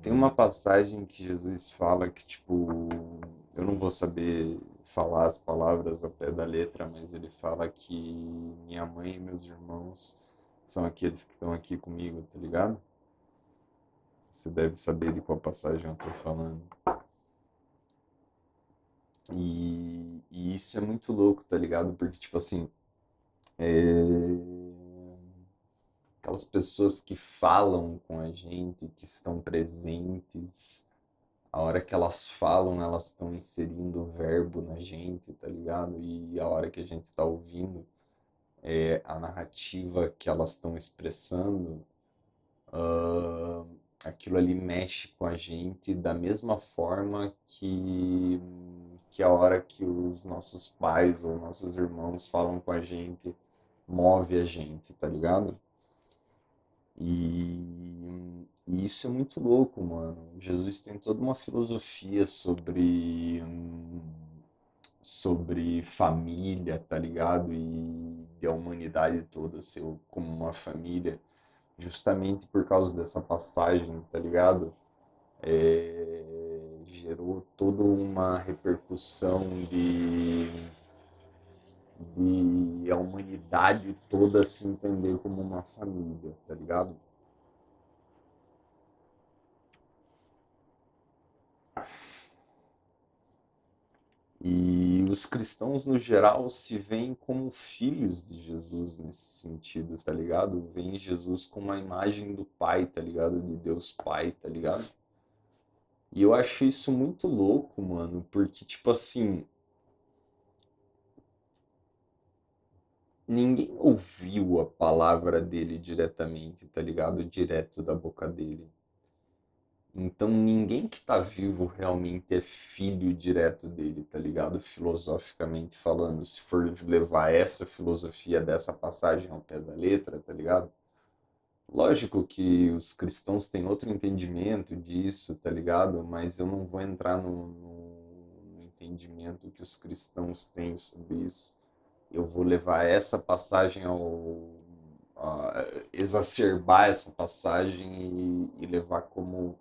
Tem uma passagem que Jesus fala que, tipo, eu não vou saber falar as palavras ao pé da letra, mas ele fala que minha mãe e meus irmãos são aqueles que estão aqui comigo, tá ligado? Você deve saber de qual passagem eu tô falando. E isso é muito louco, tá ligado? Porque, tipo assim, aquelas pessoas que falam com a gente, que estão presentes, a hora que elas falam, elas estão inserindo o verbo na gente, tá ligado? E a hora que a gente está ouvindo a narrativa que elas estão expressando, ah, aquilo ali mexe com a gente da mesma forma que a hora que os nossos pais ou nossos irmãos falam com a gente, move a gente, tá ligado? E isso é muito louco, mano. Jesus tem toda uma filosofia sobre família, tá ligado? E a humanidade toda ser como uma família, justamente por causa dessa passagem, tá ligado? Gerou toda uma repercussão de a humanidade toda se entender como uma família, tá ligado? E os cristãos, no geral, se veem como filhos de Jesus nesse sentido, tá ligado? Veem Jesus como a imagem do Pai, tá ligado? De Deus Pai, tá ligado? E eu acho isso muito louco, mano, porque, tipo assim, ninguém ouviu a palavra dele diretamente, tá ligado? Direto da boca dele. Então ninguém que tá vivo realmente é filho direto dele, tá ligado? Filosoficamente falando, se for levar essa filosofia dessa passagem ao pé da letra, tá ligado? Lógico que os cristãos têm outro entendimento disso, tá ligado? Mas eu não vou entrar no entendimento que os cristãos têm sobre isso. Eu vou levar essa passagem exacerbar essa passagem e levar como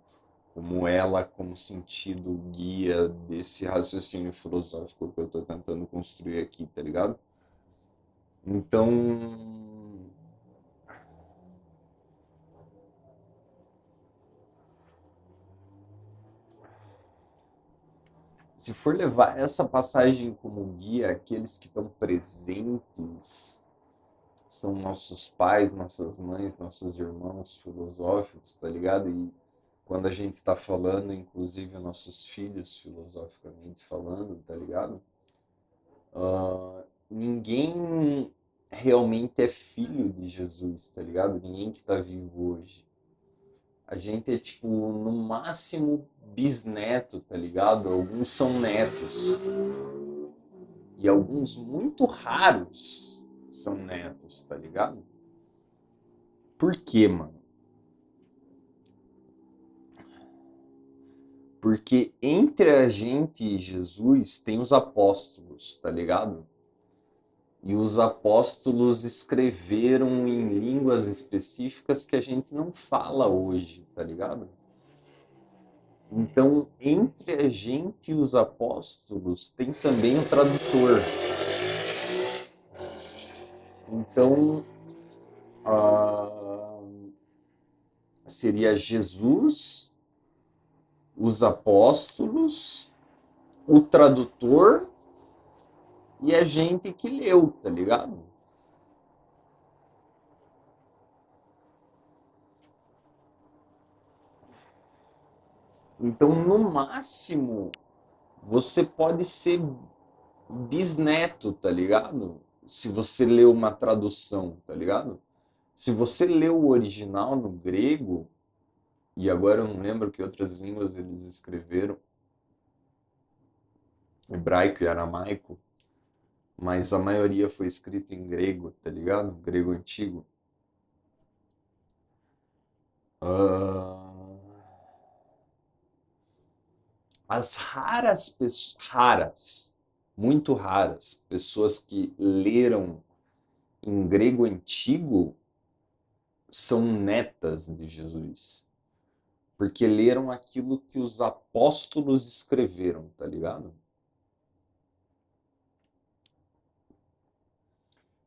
ela, como sentido guia desse raciocínio filosófico que eu tô tentando construir aqui, tá ligado? Então, se for levar essa passagem como guia, aqueles que estão presentes são nossos pais, nossas mães, nossos irmãos filosóficos, tá ligado? E quando a gente está falando, inclusive nossos filhos filosoficamente falando, tá ligado? Ninguém realmente é filho de Jesus, tá ligado? Ninguém que tá vivo hoje. A gente é tipo, no máximo, bisneto, tá ligado? Alguns são netos. E alguns muito raros são netos, tá ligado? Por quê, mano? Porque entre a gente e Jesus tem os apóstolos, tá ligado? E os apóstolos escreveram em línguas específicas que a gente não fala hoje, tá ligado? Então, entre a gente e os apóstolos tem também o tradutor. Então, ah, seria Jesus, os apóstolos, o tradutor e a gente que leu, tá ligado? Então, no máximo, você pode ser bisneto, tá ligado? Se você leu uma tradução, tá ligado? Se você leu o original no grego, e agora eu não lembro que outras línguas eles escreveram, hebraico e aramaico, mas a maioria foi escrita em grego, tá ligado? Grego antigo. Ah, as raras, muito raras, pessoas que leram em grego antigo são netas de Jesus. porque leram aquilo que os apóstolos escreveram, tá ligado?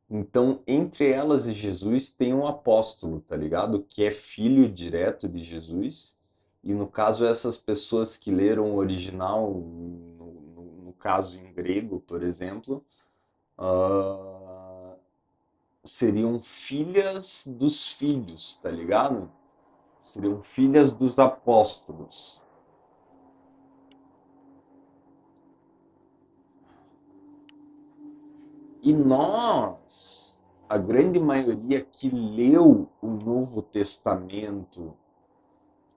Então, entre elas e Jesus tem um apóstolo, tá ligado? Que é filho direto de Jesus. E no caso, essas pessoas que leram o original, no caso em grego, por exemplo, ah, seriam filhas dos filhos, tá ligado? Seriam filhas dos apóstolos. E nós, a grande maioria que leu o Novo Testamento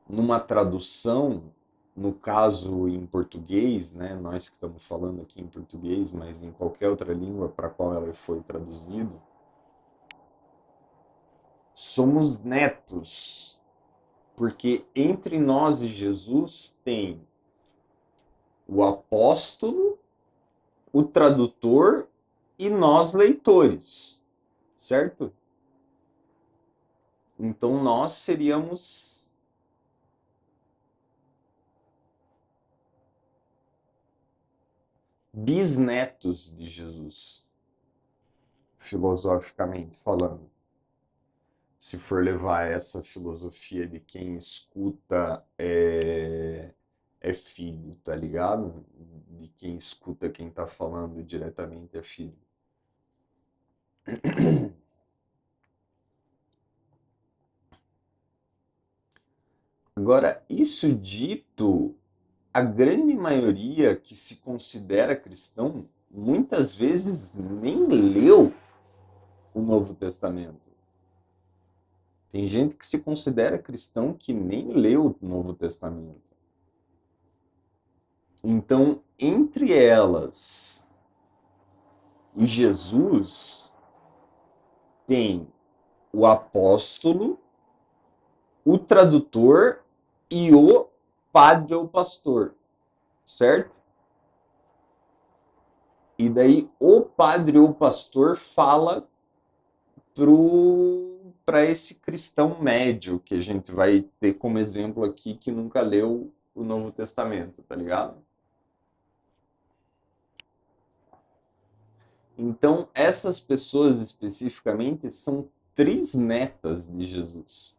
numa tradução, no caso em português, né? Nós que estamos falando aqui em português, mas em qualquer outra língua para a qual ela foi traduzido, somos netos, porque entre nós e Jesus tem o apóstolo, o tradutor e nós leitores, certo? Então nós seríamos bisnetos de Jesus, filosoficamente falando. Se for levar essa filosofia de quem escuta é filho, tá ligado? De quem escuta quem tá falando diretamente é filho. Agora, isso dito, a grande maioria que se considera cristão muitas vezes nem leu o Novo Testamento. Tem gente que se considera cristão que nem leu o Novo Testamento. Então, entre elas e Jesus, tem o apóstolo, o tradutor e o padre ou pastor, certo? E daí o padre ou pastor fala para esse cristão médio que a gente vai ter como exemplo aqui que nunca leu o Novo Testamento, tá ligado? Então, essas pessoas especificamente são trisnetas de Jesus.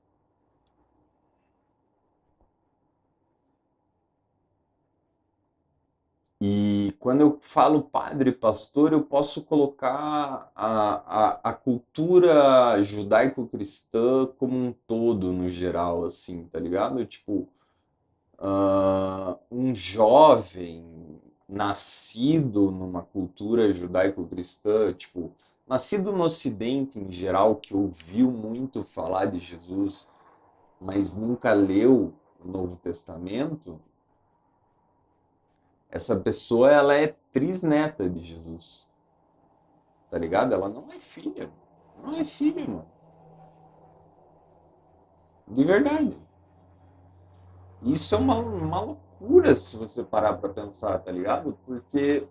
E quando eu falo padre, pastor, eu posso colocar a cultura judaico-cristã como um todo, no geral, assim, tá ligado? Tipo, um jovem nascido numa cultura judaico-cristã, tipo, nascido no Ocidente em geral, que ouviu muito falar de Jesus, mas nunca leu o Novo Testamento, essa pessoa ela é trisneta de Jesus, tá ligado? Ela não é filha, não é filha, mano, de verdade. Isso é uma loucura se você parar pra pensar, tá ligado? Porque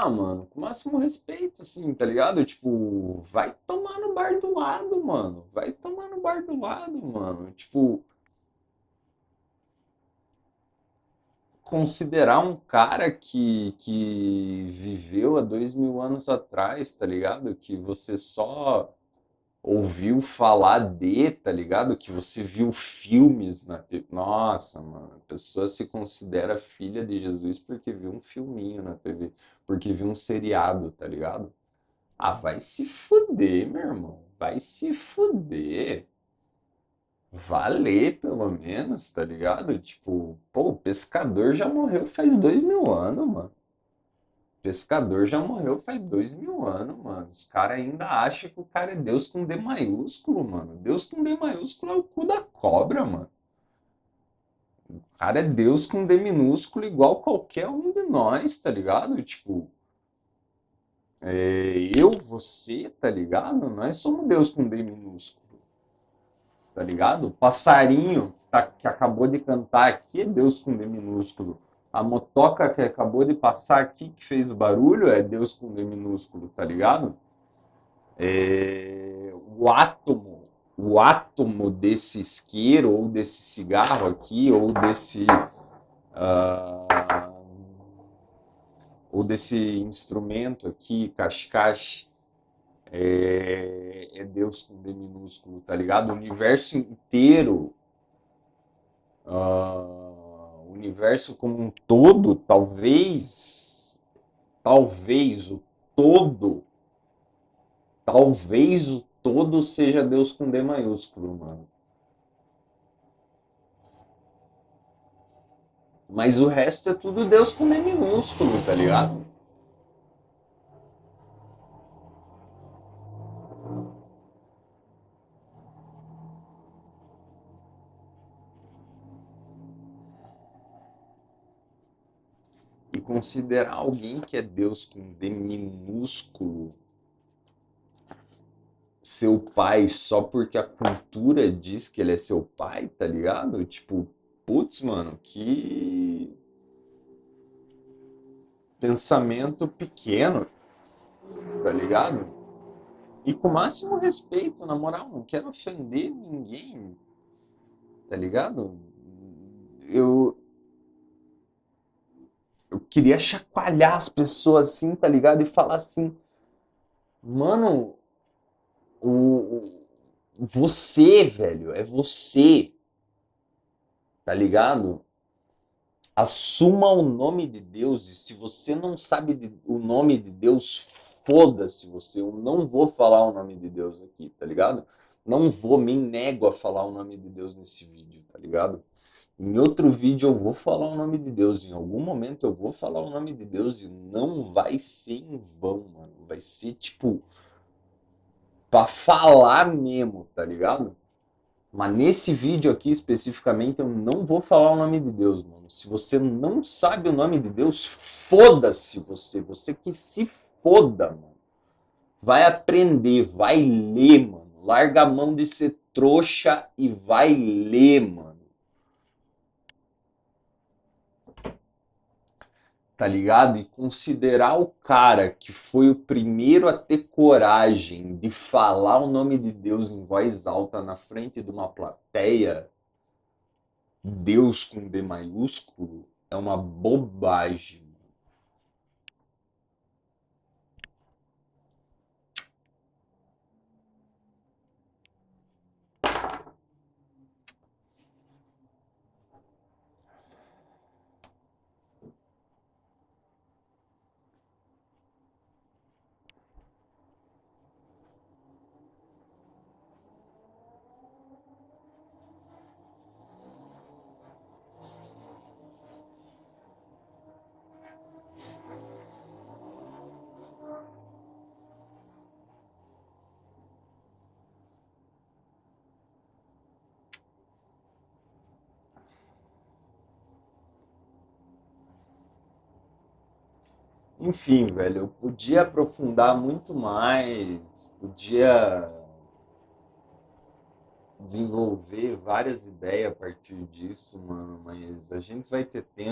mano, com o máximo respeito, assim, tá ligado? Tipo, vai tomar no bar do lado, mano. Vai tomar no bar do lado, mano. Tipo, considerar um cara que viveu há 2000 anos atrás, tá ligado? Que você só ouviu falar de, tá ligado? Que você viu filmes na TV. Nossa, mano, a pessoa se considera filha de Jesus porque viu um filminho na TV, porque viu um seriado, tá ligado? Ah, vai se fuder, meu irmão. Vai se fuder. Valer, pelo menos, tá ligado? Tipo, pô, o pescador já morreu faz 2000 anos, mano. Pescador já morreu faz 2000 anos, mano. Os caras ainda acham que o cara é Deus com D maiúsculo, mano. Deus com D maiúsculo é o cu da cobra, mano. O cara é Deus com D minúsculo igual qualquer um de nós, tá ligado? Tipo, eu, você, tá ligado? Nós somos Deus com D minúsculo, tá ligado? O passarinho que acabou de cantar aqui é Deus com D minúsculo. A motoca que acabou de passar aqui, que fez o barulho, é Deus com D minúsculo, tá ligado? O átomo desse isqueiro, ou desse cigarro aqui, ah, ou desse instrumento aqui, cascache, é Deus com D minúsculo, tá ligado? O universo inteiro, o universo como um todo, talvez o todo, talvez o todo seja Deus com D maiúsculo, mano. Mas o resto é tudo Deus com D minúsculo, tá ligado? E considerar alguém que é Deus com D minúsculo seu pai só porque a cultura diz que ele é seu pai, tá ligado? Tipo, putz, mano, que pensamento pequeno, tá ligado? E com o máximo respeito, na moral, não quero ofender ninguém, tá ligado? Eu, eu queria chacoalhar as pessoas assim, tá ligado? E falar assim, mano, você, velho, é você, tá ligado? Assuma o nome de Deus, e se você não sabe o nome de Deus, foda-se você. Eu não vou falar o nome de Deus aqui, tá ligado? Não vou, me nego a falar o nome de Deus nesse vídeo, tá ligado? Em outro vídeo eu vou falar o nome de Deus, em algum momento eu vou falar o nome de Deus e não vai ser em vão, mano. Vai ser tipo pra falar mesmo, tá ligado? Mas nesse vídeo aqui especificamente eu não vou falar o nome de Deus, mano. Se você não sabe o nome de Deus, foda-se você. Você que se foda, mano. Vai aprender, vai ler, mano. Larga a mão de ser trouxa e vai ler, mano. Tá ligado? E considerar o cara que foi o primeiro a ter coragem de falar o nome de Deus em voz alta na frente de uma plateia, Deus com D maiúsculo, é uma bobagem. Enfim, velho, eu podia aprofundar muito mais, podia desenvolver várias ideias a partir disso, mano, mas a gente vai ter tempo.